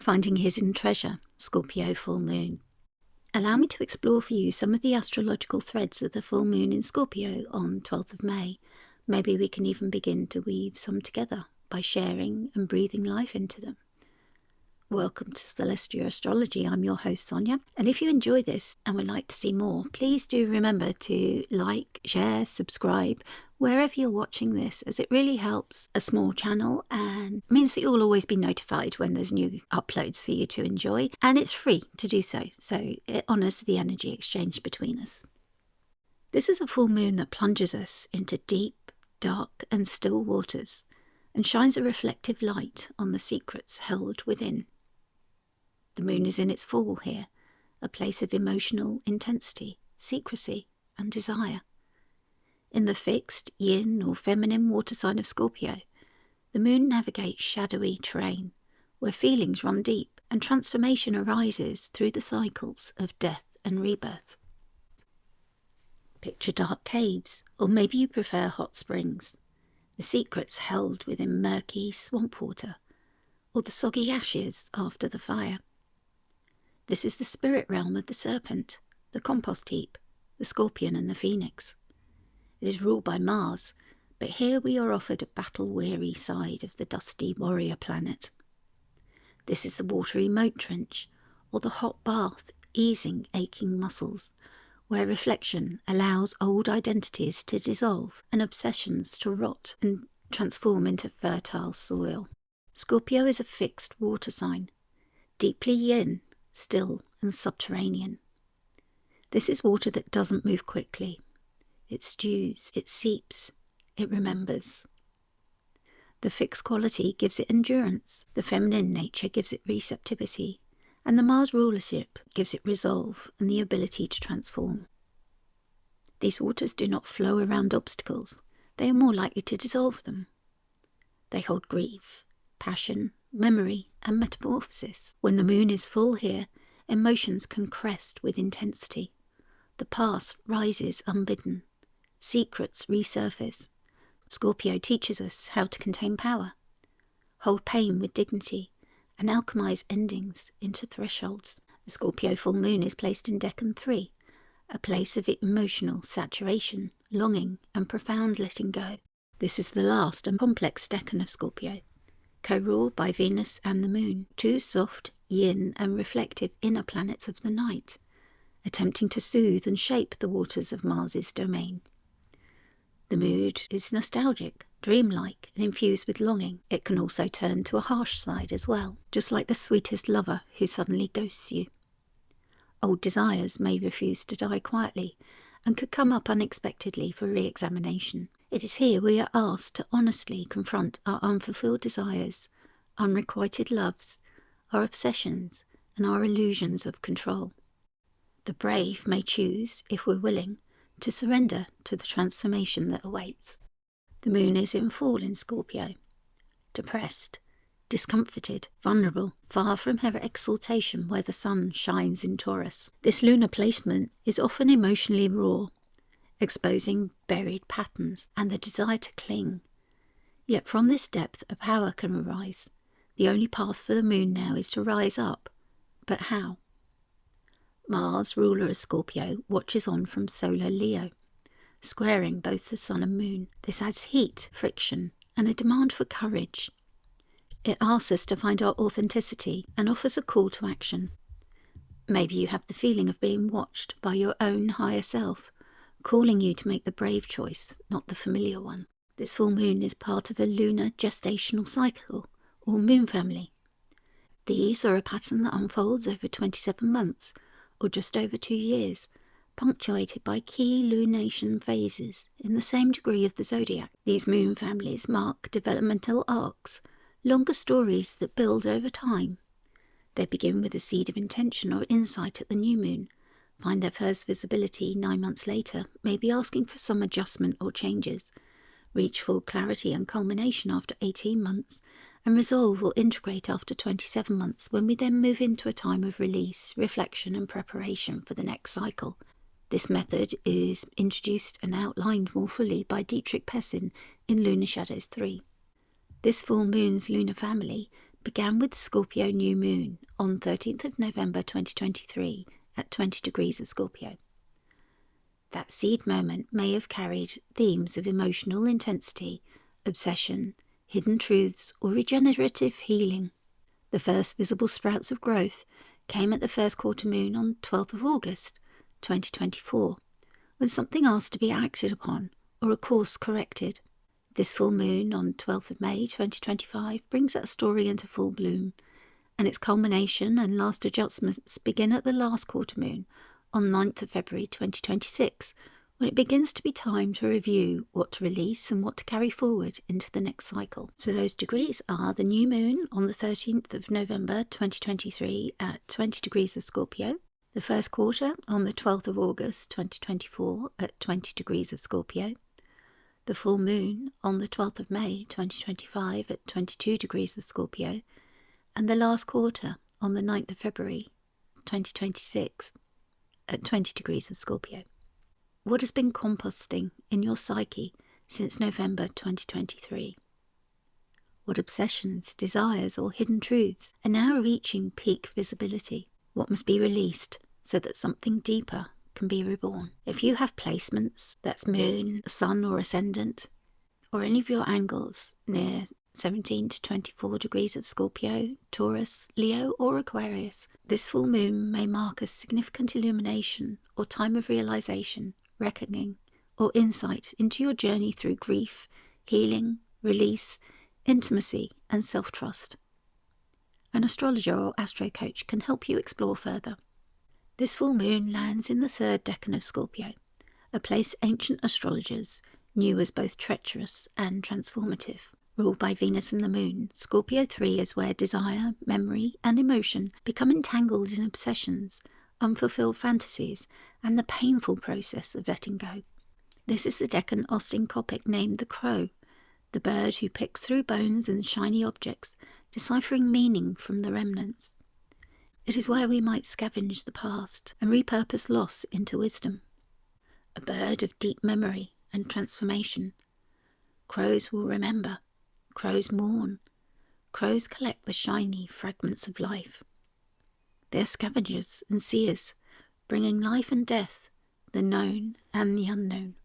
Finding Hidden Treasure, Scorpio Full Moon. Allow me to explore for you some of the astrological threads of the full moon in Scorpio on 12th of May. Maybe we can even begin to weave some together by sharing and breathing life into them. Welcome to Celestia Astrology. I'm your host Sonia, and if you enjoy this and would like to see more, please do remember to like, share, subscribe wherever you're watching this, as it really helps a small channel and means that you'll always be notified when there's new uploads for you to enjoy, and it's free to do so it honours the energy exchange between us. This is a full moon that plunges us into deep, dark and still waters and shines a reflective light on the secrets held within. The moon is in its full here, a place of emotional intensity, secrecy and desire. In the fixed yin or feminine water sign of Scorpio, the moon navigates shadowy terrain where feelings run deep and transformation arises through the cycles of death and rebirth. Picture dark caves, or maybe you prefer hot springs, the secrets held within murky swamp water, or the soggy ashes after the fire. This is the spirit realm of the serpent, the compost heap, the scorpion and the phoenix. It is ruled by Mars, but here we are offered a battle-weary side of the dusty warrior planet. This is the watery moat trench, or the hot bath easing aching muscles, where reflection allows old identities to dissolve and obsessions to rot and transform into fertile soil. Scorpio is a fixed water sign, deeply yin, still and subterranean. This is water that doesn't move quickly. It stews, it seeps, it remembers. The fixed quality gives it endurance, the feminine nature gives it receptivity, and the Mars rulership gives it resolve and the ability to transform. These waters do not flow around obstacles, they are more likely to dissolve them. They hold grief, passion, memory and metamorphosis. When the moon is full here, emotions can crest with intensity. The past rises unbidden. Secrets resurface. Scorpio teaches us how to contain power, hold pain with dignity, and alchemize endings into thresholds. The Scorpio full moon is placed in Decan 3, a place of emotional saturation, longing, and profound letting go. This is the last and complex decan of Scorpio, co-ruled by Venus and the moon, two soft, yin and reflective inner planets of the night, attempting to soothe and shape the waters of Mars's domain. The mood is nostalgic, dreamlike and infused with longing. It can also turn to a harsh side as well, just like the sweetest lover who suddenly ghosts you. Old desires may refuse to die quietly and could come up unexpectedly for re-examination. It is here we are asked to honestly confront our unfulfilled desires, unrequited loves, our obsessions, and our illusions of control. The brave may choose, if we're willing, to surrender to the transformation that awaits. The moon is in full in Scorpio, depressed, discomforted, vulnerable, far from her exaltation where the sun shines in Taurus. This lunar placement is often emotionally raw, exposing buried patterns and the desire to cling. Yet from this depth a power can arise. The only path for the moon now is to rise up. But how? Mars, ruler of Scorpio, watches on from solar Leo, squaring both the sun and moon. This adds heat, friction, and a demand for courage. It asks us to find our authenticity and offers a call to action. Maybe you have the feeling of being watched by your own higher self, calling you to make the brave choice, not the familiar one. This full moon is part of a lunar gestational cycle, or moon family. These are a pattern that unfolds over 27 months, or just over 2 years, punctuated by key lunation phases in the same degree of the zodiac. These moon families mark developmental arcs, longer stories that build over time. They begin with a seed of intention or insight at the new moon, find their first visibility 9 months later, maybe asking for some adjustment or changes, reach full clarity and culmination after 18 months, and resolve or integrate after 27 months, when we then move into a time of release, reflection and preparation for the next cycle. This method is introduced and outlined more fully by Dietrich Pessin in Lunar Shadows 3. This full moon's lunar family began with the Scorpio new moon on 13th of November 2023 at 20 degrees of Scorpio. That seed moment may have carried themes of emotional intensity, obsession, hidden truths, or regenerative healing. The first visible sprouts of growth came at the first quarter moon on 12th of August 2024, when something asked to be acted upon or a course corrected. This full moon on 12th of May 2025 brings that story into full bloom, and its culmination and last adjustments begin at the last quarter moon on 9th of February 2026, when it begins to be time to review what to release and what to carry forward into the next cycle. So those degrees are the new moon on the 13th of November 2023 at 20 degrees of Scorpio, the first quarter on the 12th of August 2024 at 20 degrees of Scorpio, the full moon on the 12th of May 2025 at 22 degrees of Scorpio, and the last quarter on the 9th of February 2026 at 20 degrees of Scorpio. What has been composting in your psyche since November 2023? What obsessions, desires, or hidden truths are now reaching peak visibility? What must be released so that something deeper can be reborn? If you have placements, that's moon, sun, or ascendant, or any of your angles near 17 to 24 degrees of Scorpio, Taurus, Leo, or Aquarius, this full moon may mark a significant illumination or time of realization, reckoning, or insight into your journey through grief, healing, release, intimacy, and self-trust. An astrologer or astro coach can help you explore further. This full moon lands in the third decan of Scorpio, a place ancient astrologers knew as both treacherous and transformative. Ruled by Venus and the moon, Scorpio 3 is where desire, memory, and emotion become entangled in obsessions, unfulfilled fantasies, and the painful process of letting go. This is the decan Austin Coppock named the Crow, the bird who picks through bones and shiny objects, deciphering meaning from the remnants. It is where we might scavenge the past and repurpose loss into wisdom. A bird of deep memory and transformation. Crows will remember. Crows mourn. Crows collect the shiny fragments of life. They are scavengers and seers, bringing life and death, the known and the unknown.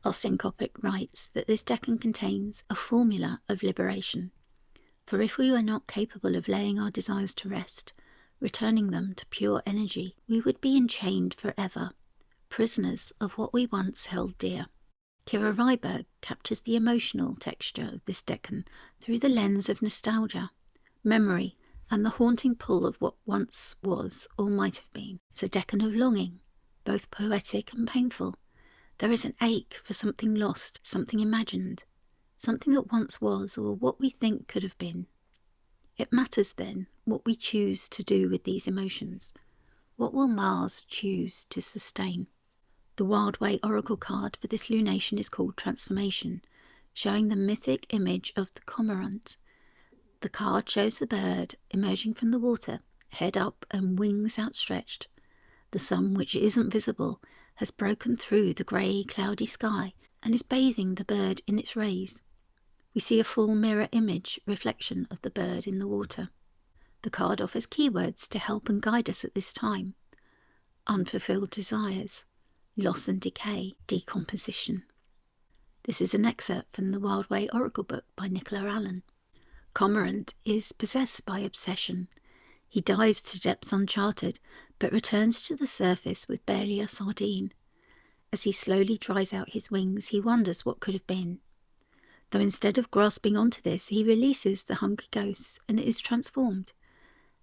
Austin Coppock writes that this decan contains a formula of liberation. For if we were not capable of laying our desires to rest, returning them to pure energy, we would be enchained forever, prisoners of what we once held dear. Kira Ryberg captures the emotional texture of this decan through the lens of nostalgia, memory, and the haunting pull of what once was or might have been. It's a decan of longing, both poetic and painful. There is an ache for something lost, something imagined, something that once was or what we think could have been. It matters then what we choose to do with these emotions. What will Mars choose to sustain? The Wild Way Oracle card for this lunation is called Transformation, showing the mythic image of the cormorant. The card shows the bird emerging from the water, head up and wings outstretched. The sun, which isn't visible, has broken through the grey, cloudy sky and is bathing the bird in its rays. We see a full mirror image reflection of the bird in the water. The card offers keywords to help and guide us at this time. Unfulfilled desires, loss and decay, decomposition. This is an excerpt from the Wild Way Oracle book by Nicola Allen. Cormorant is possessed by obsession. He dives to depths uncharted, but returns to the surface with barely a sardine. As he slowly dries out his wings, he wonders what could have been. Though instead of grasping onto this, he releases the hungry ghosts and is transformed.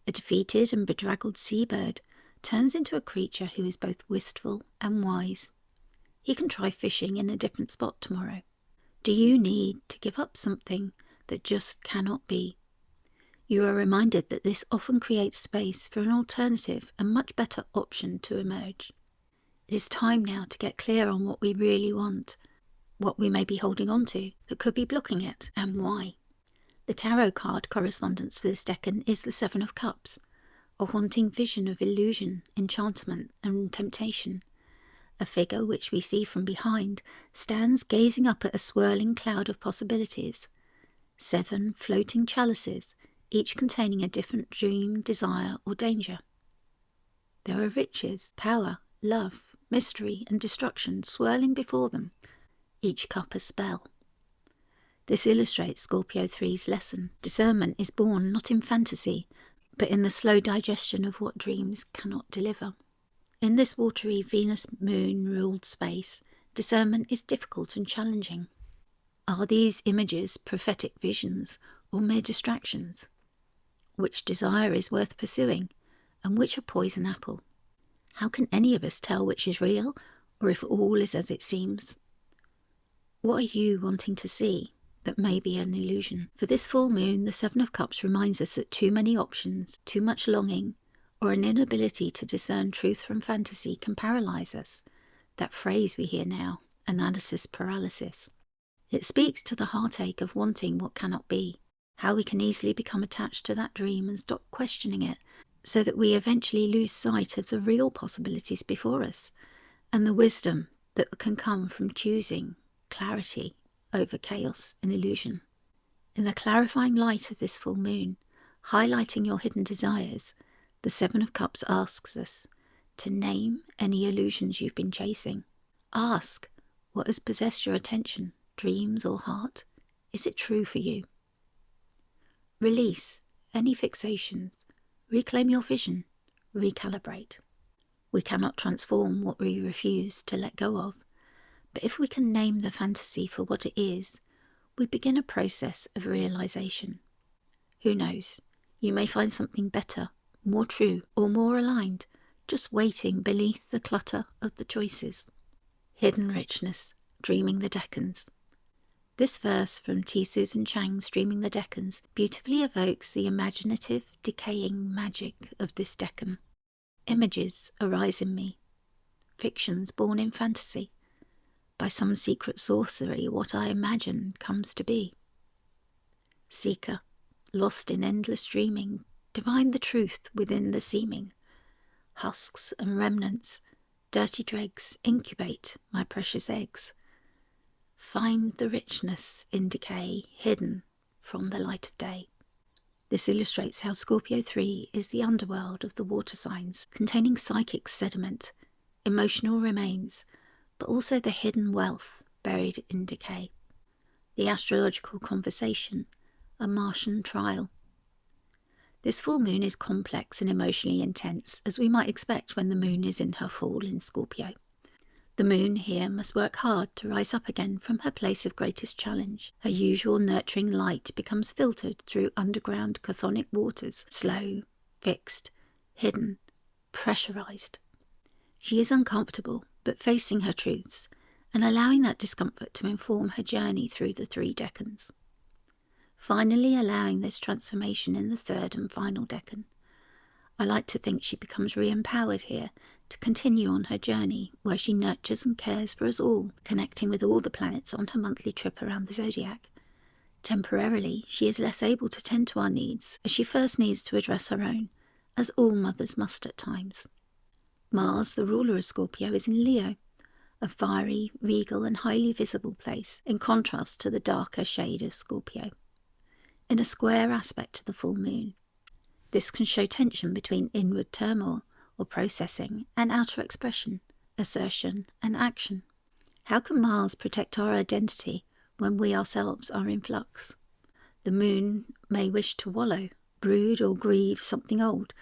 A defeated and bedraggled seabird turns into a creature who is both wistful and wise. He can try fishing in a different spot tomorrow. Do you need to give up something that just cannot be? You are reminded that this often creates space for an alternative and much better option to emerge. It is time now to get clear on what we really want, what we may be holding on to that could be blocking it, and why. The tarot card correspondence for this decan is the Seven of Cups, a haunting vision of illusion, enchantment, and temptation. A figure which we see from behind stands gazing up at a swirling cloud of possibilities. 7 floating chalices, each containing a different dream, desire, or danger. There are riches, power, love, mystery, and destruction swirling before them, each cup a spell. This illustrates Scorpio 3's lesson. Discernment is born not in fantasy, but in the slow digestion of what dreams cannot deliver. In this watery Venus moon-ruled space, discernment is difficult and challenging. Are these images prophetic visions or mere distractions? Which desire is worth pursuing, and which a poison apple? How can any of us tell which is real, or if all is as it seems? What are you wanting to see that may be an illusion? For this full moon, the Seven of Cups reminds us that too many options, too much longing, or an inability to discern truth from fantasy can paralyze us. That phrase we hear now, analysis paralysis. It speaks to the heartache of wanting what cannot be, how we can easily become attached to that dream and stop questioning it, so that we eventually lose sight of the real possibilities before us, and the wisdom that can come from choosing clarity over chaos and illusion. In the clarifying light of this full moon, highlighting your hidden desires, the Seven of Cups asks us to name any illusions you've been chasing. Ask, what has possessed your attention, dreams or heart? Is it true for you? Release any fixations. Reclaim your vision. Recalibrate. We cannot transform what we refuse to let go of, but if we can name the fantasy for what it is, we begin a process of realization. Who knows, you may find something better, more true, or more aligned, just waiting beneath the clutter of the choices. Hidden richness, dreaming the Decans. This verse from T. Susan Chang's Dreaming the Decans beautifully evokes the imaginative, decaying magic of this Decan. Images arise in me, fictions born in fantasy. By some secret sorcery, what I imagine comes to be. Seeker, lost in endless dreaming, divine the truth within the seeming. Husks and remnants, dirty dregs, incubate my precious eggs. Find the richness in decay, hidden from the light of day. This illustrates how Scorpio 3 is the underworld of the water signs, containing psychic sediment, emotional remains, but also the hidden wealth buried in decay. The astrological conversation, a Martian trial. This full moon is complex and emotionally intense, as we might expect when the moon is in her fall in Scorpio. The moon here must work hard to rise up again from her place of greatest challenge. Her usual nurturing light becomes filtered through underground chthonic waters, slow, fixed, hidden, pressurized. She is uncomfortable, but facing her truths, and allowing that discomfort to inform her journey through the 3 decans. Finally allowing this transformation in the 3rd and final decan. I like to think she becomes re-empowered here to continue on her journey, where she nurtures and cares for us all, connecting with all the planets on her monthly trip around the zodiac. Temporarily, she is less able to tend to our needs, as she first needs to address her own, as all mothers must at times. Mars, the ruler of Scorpio, is in Leo, a fiery, regal and highly visible place, in contrast to the darker shade of Scorpio, in a square aspect to the full moon. This can show tension between inward turmoil or processing and outer expression, assertion and action. How can Mars protect our identity when we ourselves are in flux? The moon may wish to wallow, brood or grieve something old,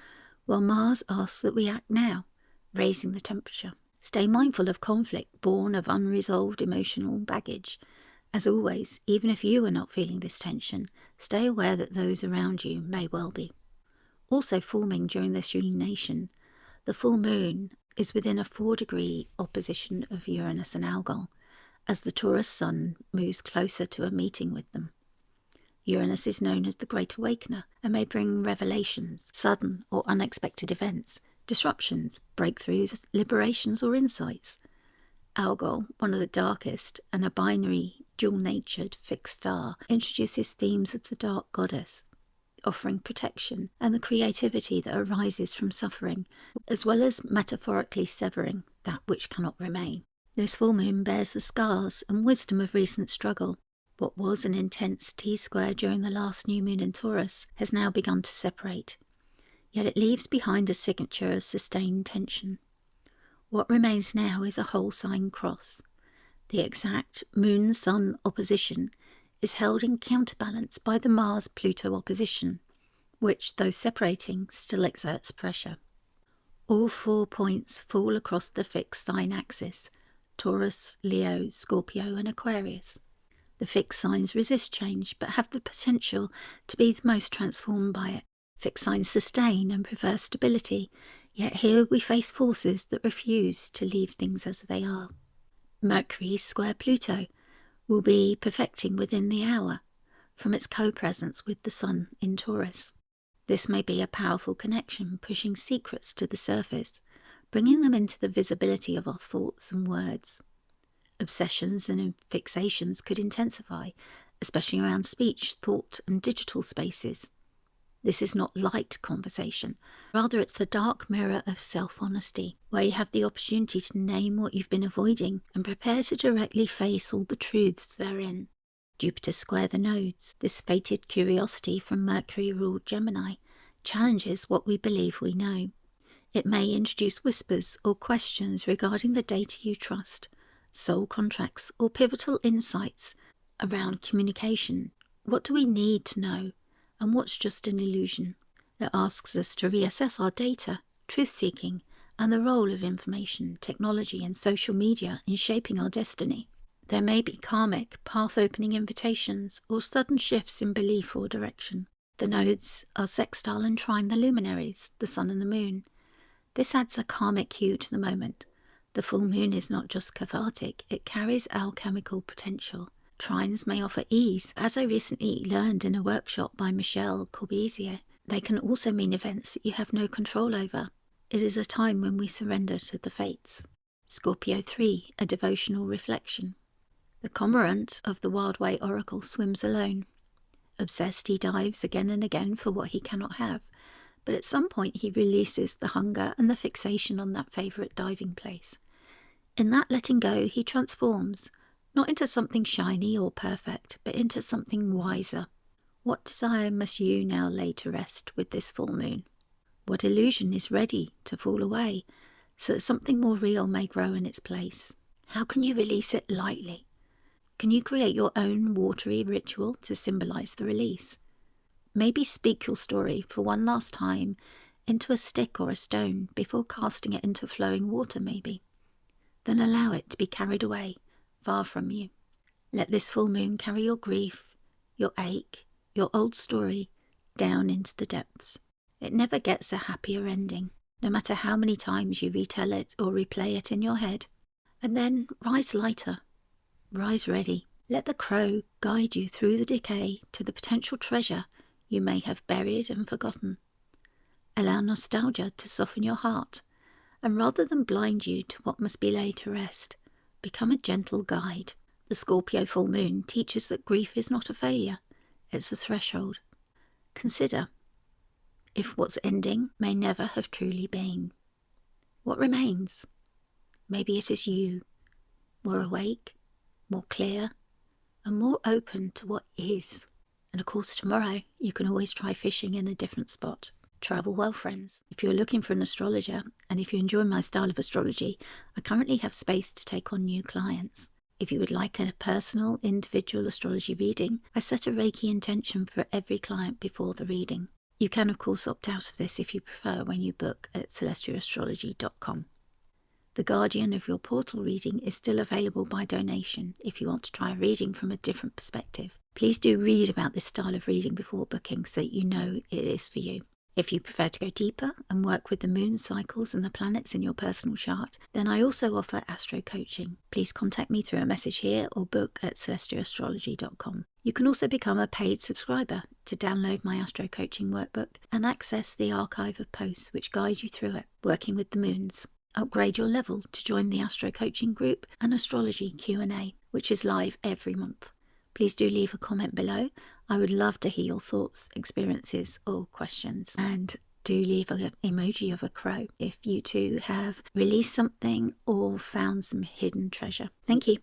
while Mars asks that we act now, raising the temperature. Stay mindful of conflict born of unresolved emotional baggage. As always, even if you are not feeling this tension, stay aware that those around you may well be. Also forming during this lunation, the full moon is within a 4-degree opposition of Uranus and Algol, as the Taurus sun moves closer to a meeting with them. Uranus is known as the Great Awakener and may bring revelations, sudden or unexpected events, disruptions, breakthroughs, liberations or insights. Algol, one of the darkest and a binary, dual-natured fixed star, introduces themes of the dark goddess, offering protection and the creativity that arises from suffering, as well as metaphorically severing that which cannot remain. This full moon bears the scars and wisdom of recent struggle. What was an intense T-square during the last new moon in Taurus has now begun to separate, yet it leaves behind a signature of sustained tension. What remains now is a whole sign cross. The exact Moon-Sun opposition is held in counterbalance by the Mars-Pluto opposition, which, though separating, still exerts pressure. All 4 points fall across the fixed sign axis: Taurus, Leo, Scorpio and Aquarius. The fixed signs resist change, but have the potential to be the most transformed by it. Fixed signs sustain and prefer stability, yet here we face forces that refuse to leave things as they are. Mercury square Pluto will be perfecting within the hour from its co-presence with the Sun in Taurus. This may be a powerful connection, pushing secrets to the surface, bringing them into the visibility of our thoughts and words. Obsessions and fixations could intensify, especially around speech, thought and digital spaces. This is not light conversation. Rather, it's the dark mirror of self-honesty, where you have the opportunity to name what you've been avoiding and prepare to directly face all the truths therein. Jupiter square the nodes. This fated curiosity from Mercury-ruled Gemini challenges what we believe we know. It may introduce whispers or questions regarding the data you trust, soul contracts or pivotal insights around communication. What do we need to know, and what's just an illusion? It asks us to reassess our data, truth-seeking, and the role of information, technology and social media in shaping our destiny. There may be karmic, path-opening invitations or sudden shifts in belief or direction. The nodes are sextile and trine the luminaries, the Sun and the Moon. This adds a karmic hue to the moment. The full moon is not just cathartic, it carries alchemical potential. Trines may offer ease, as I recently learned in a workshop by Michelle Corbusier. They can also mean events that you have no control over. It is a time when we surrender to the fates. Scorpio 3, a devotional reflection. The cormorant of the Wild Way Oracle swims alone. Obsessed, he dives again and again for what he cannot have, but at some point he releases the hunger and the fixation on that favourite diving place. In that letting go, he transforms, not into something shiny or perfect, but into something wiser. What desire must you now lay to rest with this full moon? What illusion is ready to fall away, so that something more real may grow in its place? How can you release it lightly? Can you create your own watery ritual to symbolise the release? Maybe speak your story for one last time into a stick or a stone before casting it into flowing water maybe. Then allow it to be carried away, far from you. Let this full moon carry your grief, your ache, your old story down into the depths. It never gets a happier ending, no matter how many times you retell it or replay it in your head. And then rise lighter. Rise ready. Let the crow guide you through the decay to the potential treasure you may have buried and forgotten. Allow nostalgia to soften your heart, and rather than blind you to what must be laid to rest, become a gentle guide. The Scorpio full moon teaches that grief is not a failure, it's a threshold. Consider if what's ending may never have truly been. What remains? Maybe it is you, more awake, more clear, and more open to what is. And of course, tomorrow you can always try fishing in a different spot. Travel well, friends. If you're looking for an astrologer, and if you enjoy my style of astrology, I currently have space to take on new clients. If you would like a personal, individual astrology reading, I set a Reiki intention for every client before the reading. You can, of course, opt out of this if you prefer when you book at celestiaastrology.com. The guardian of your portal reading is still available by donation if you want to try a reading from a different perspective. Please do read about this style of reading before booking so that you know it is for you. If you prefer to go deeper and work with the moon cycles and the planets in your personal chart, then I also offer astro coaching. Please contact me through a message here or book at celestiaastrology.com. You can also become a paid subscriber to download my astro coaching workbook and access the archive of posts which guide you through it, working with the moons. Upgrade your level to join the astro coaching group and astrology Q&A, which is live every month. Please do leave a comment below. I would love to hear your thoughts, experiences or questions. And do leave an emoji of a crow if you too have released something or found some hidden treasure. Thank you.